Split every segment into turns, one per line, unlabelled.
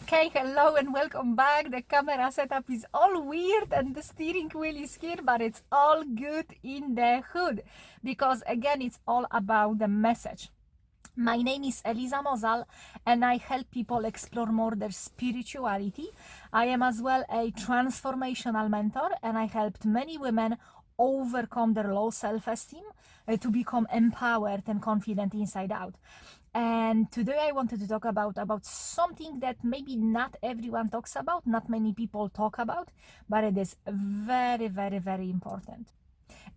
Okay, hello and welcome back. The camera setup is all weird and the steering wheel is here, but it's all good in the hood because again, it's all about the message. My name is Eliza Mozal and I help people explore more their spirituality. I am as well a transformational mentor and I helped many women overcome their low self-esteem to become empowered and confident inside out. And today I wanted to talk about something that maybe not everyone talks about, not many people talk about, but it is very, very, very important.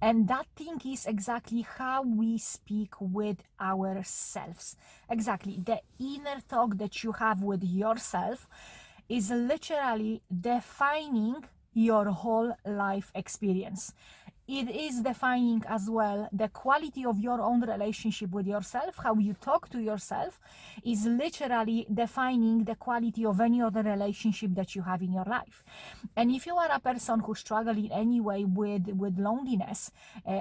And that thing is exactly how we speak with ourselves. Exactly. The inner talk that you have with yourself is literally defining your whole life experience. It is defining as well the quality of your own relationship with yourself. How you talk to yourself is literally defining the quality of any other relationship that you have in your life. And if you are a person who struggles in any way with loneliness,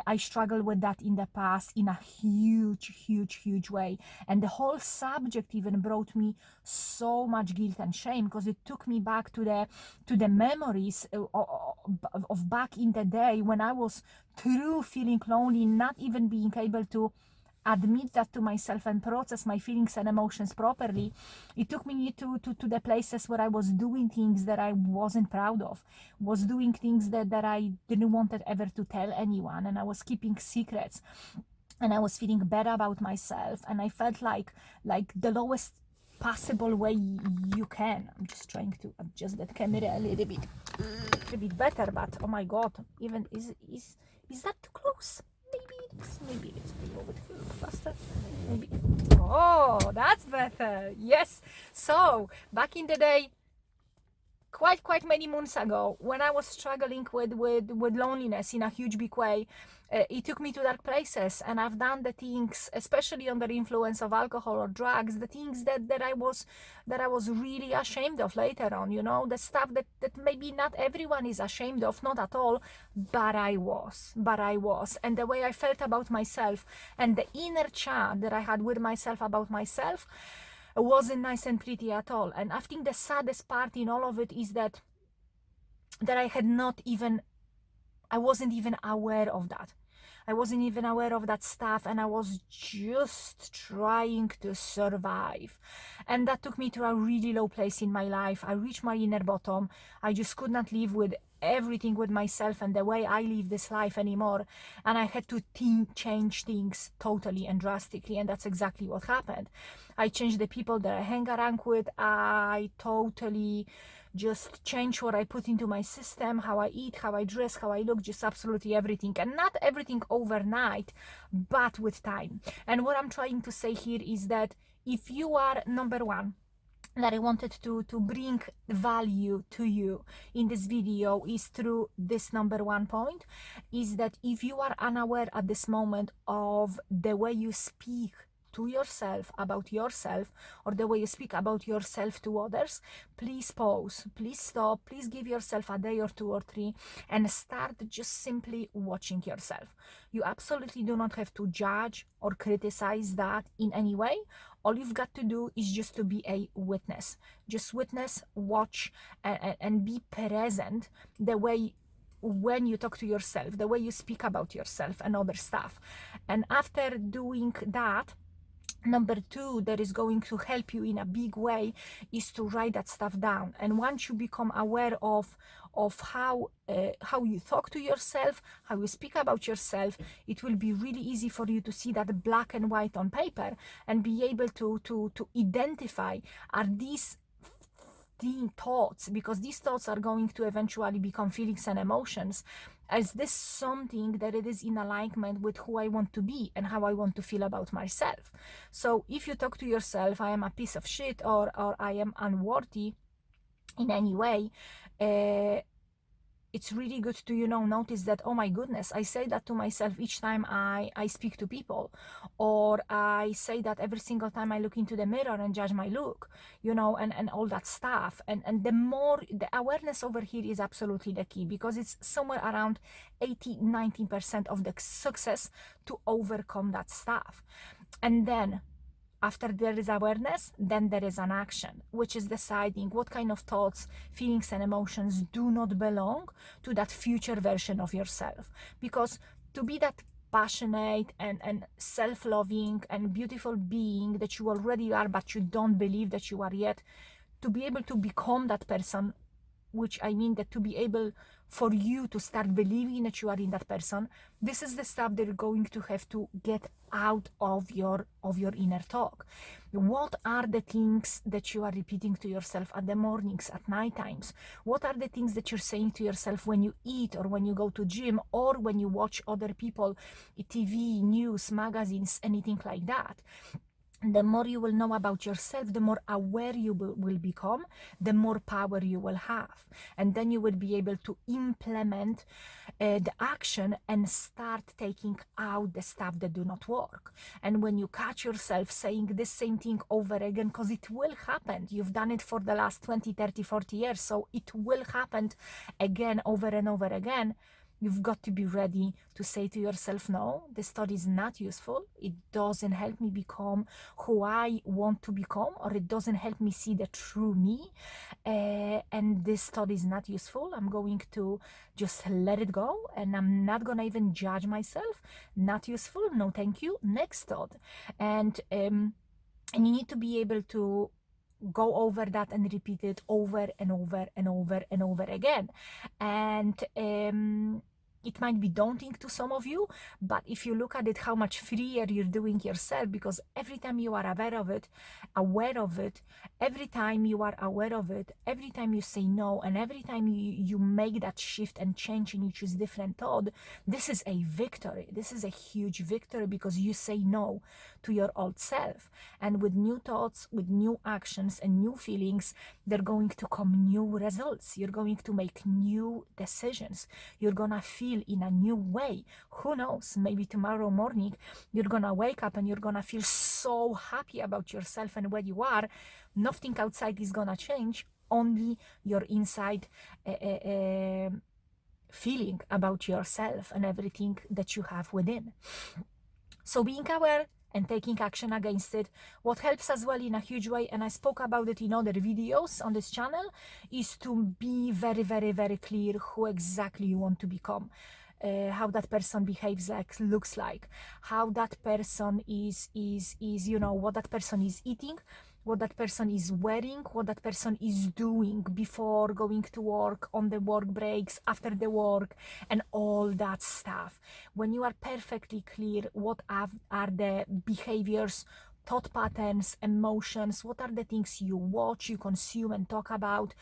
I struggled with that in the past in a huge way. And the whole subject even brought me so much guilt and shame because it took me back to the memories of back in the day when I was through feeling lonely, not even being able to admit that to myself and process my feelings and emotions properly. It took me to the places where I was doing things that I wasn't proud of, was doing things that I didn't want ever to tell anyone, and I was keeping secrets. And I was feeling bad about myself, and I felt like the lowest possible way you can. I'm just trying to adjust that camera a little bit better, but oh my god, even is that too close? Maybe let's move it faster. Maybe. Oh, that's better. Yes. So back in the day, quite many months ago, when I was struggling with loneliness in a huge big way, it took me to dark places, and I've done the things, especially under the influence of alcohol or drugs, the things that I was really ashamed of later on. The stuff that maybe not everyone is ashamed of, not at all, but I was, and the way I felt about myself and the inner chat that I had with myself about myself wasn't nice and pretty at all. And I think the saddest part in all of it is that I wasn't even aware of that. I wasn't even aware of that stuff, and I was just trying to survive. And that took me to a really low place in my life. I reached my inner bottom. I just could not live with everything with myself and the way I live this life anymore. And I had to change things totally and drastically. And that's exactly what happened. I changed the people that I hang around with. I totally just change what I put into my system, how I eat, how I dress, how I look, just absolutely everything. And not everything overnight, but with time. And what I'm trying to say here is that if you are number one, that I wanted to bring value to you in this video is through this number one point, is that if you are unaware at this moment of the way you speak to yourself about yourself, or the way you speak about yourself to others, please pause, please stop, please give yourself a day or two or three and start just simply watching yourself. You absolutely do not have to judge or criticize that in any way. All you've got to do is just to be a witness. Just witness, watch, and be present the way when you talk to yourself, the way you speak about yourself and other stuff. And after doing that, number two that is going to help you in a big way is to write that stuff down. And once you become aware of how you talk to yourself, how you speak about yourself, it will be really easy for you to see that black and white on paper and be able to identify, are these thoughts, because these thoughts are going to eventually become feelings and emotions, is this something that it is in alignment with who I want to be and how I want to feel about myself? So if you talk to yourself, I am a piece of shit, or I am unworthy in any way, it's really good to notice that, oh my goodness, I say that to myself each time I speak to people, or I say that every single time I look into the mirror and judge my look, and all that stuff. And the awareness over here is absolutely the key, because it's somewhere around 80-90% of the success to overcome that stuff. And then After there is awareness, then there is an action, which is deciding what kind of thoughts, feelings, and emotions do not belong to that future version of yourself. Because to be that passionate and self-loving and beautiful being that you already are, but you don't believe that you are yet, to be able to become that person, which I mean that to be able for you to start believing that you are in that person, this is the stuff that you're going to have to get out of your inner talk. What are the things that you are repeating to yourself at the mornings, at night times? What are the things that you're saying to yourself when you eat, or when you go to gym, or when you watch other people, TV, news, magazines, anything like that? The more you will know about yourself, the more aware you will become, the more power you will have. And then you will be able to implement the action and start taking out the stuff that do not work. And when you catch yourself saying the same thing over again, because it will happen, you've done it for the last 20, 30, 40 years, so it will happen again, over and over again. You've got to be ready to say to yourself, no, this thought is not useful. It doesn't help me become who I want to become, or it doesn't help me see the true me. And this thought is not useful. I'm going to just let it go, and I'm not going to even judge myself. Not useful. No, thank you. Next thought. And you need to be able to go over that and repeat it over and over and over and over again. And it might be daunting to some of you, but if you look at it, how much freer you're doing yourself, because every time you are aware of it, every time you are aware of it, every time you say no, and every time you make that shift and change and you choose different thought, this is a victory. This is a huge victory, because you say no to your old self. And with new thoughts, with new actions and new feelings, they're going to come new results. You're going to make new decisions. You're gonna feel in a new way. Who knows, maybe tomorrow morning you're gonna wake up and you're gonna feel so happy about yourself and where you are. Nothing outside is gonna change, only your inside feeling about yourself and everything that you have within. So being aware and taking action against it. What helps as well in a huge way, and I spoke about it in other videos on this channel, is to be very, very, very clear who exactly you want to become. How that person behaves, like, looks like, how that person is, you know, what that person is eating, what that person is wearing, what that person is doing before going to work, on the work breaks, after the work, and all that stuff. When you are perfectly clear what are the behaviors, thought patterns, emotions, what are the things you watch, you consume and talk about,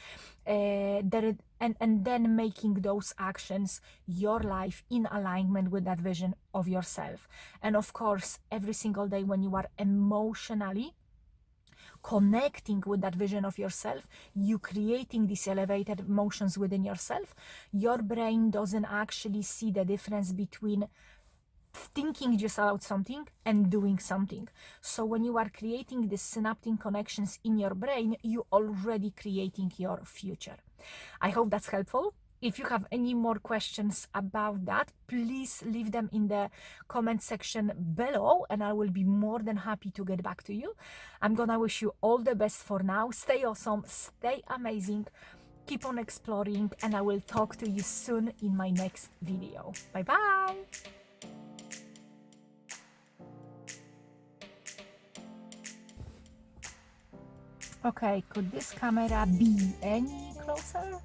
and then making those actions your life in alignment with that vision of yourself. And of course, every single day when you are emotionally connecting with that vision of yourself, you creating these elevated emotions within yourself, your brain doesn't actually see the difference between thinking just about something and doing something. So when you are creating these synaptic connections in your brain, you already creating your future. I hope that's helpful. If you have any more questions about that, please leave them in the comment section below, and I will be more than happy to get back to you. I'm gonna wish you all the best for now. Stay awesome, stay amazing, keep on exploring, and I will talk to you soon in my next video. Bye bye. Okay, could this camera be any closer?